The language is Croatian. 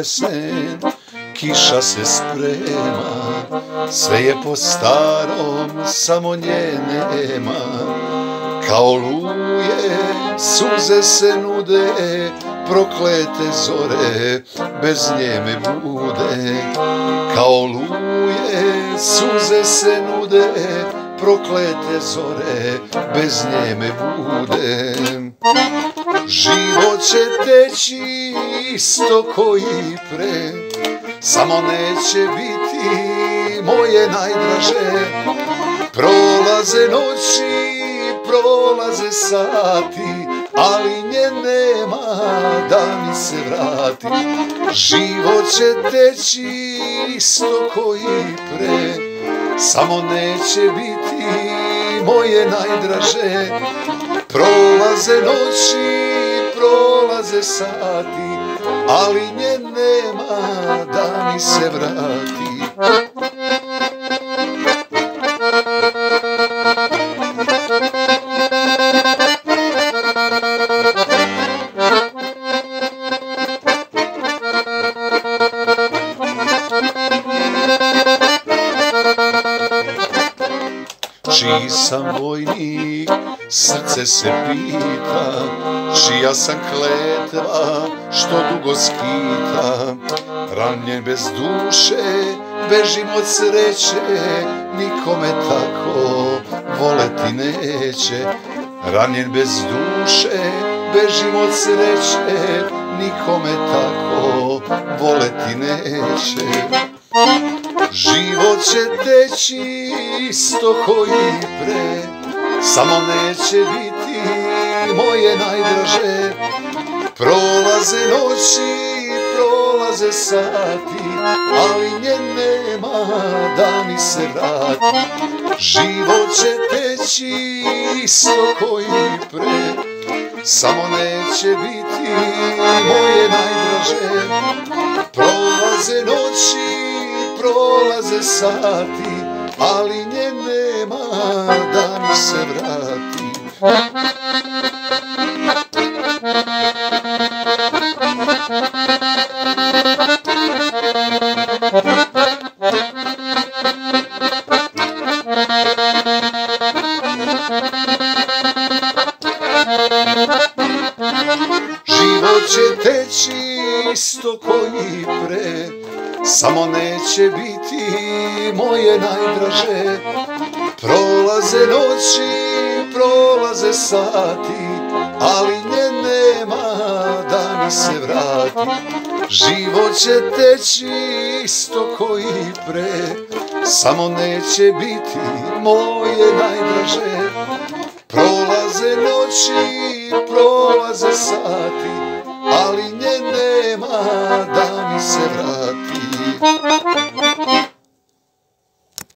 jesen, kiša se sprema, sve je po starom, samo nje nema. Kao oluje suze se nude, proklete zore, bez nje me bude. Kao oluje suze se nude, proklete zore, bez nje me bude. Život će teći isto koji pre, samo neće biti moje najdraže. Prolaze noći, prolaze sati, ali nje nema da mi se vrati. Život će teći isto koji pre, samo neće biti moje najdraže. Prolaze noći, prolaze sati, ali nje nema da mi se vrati. Čiji sam vojnik, srce se pita, čija sam kletva, što dugo skita. Ranjen bez duše, bežim od sreće, nikome tako voleti neće. Ranjen bez duše, bežim od sreće, nikome tako voleti neće. Život će teći isto koji pre, samo neće biti moje najdraže. Prolaze noći, prolaze sati, ali nje nema da mi se vrati. Život će teći isto koji pre, samo neće biti moje najdraže. Prolaze noći, prolaze sati, ali nje nema da mi se vrati. Život će teći isto koji pre, samo neće biti moje najdraže. Prolaze noći, prolaze sati, ali nje nema da mi se vrati. Život će teći isto koji pre, samo neće biti moje najdraže. Prolaze noći, prolaze sati,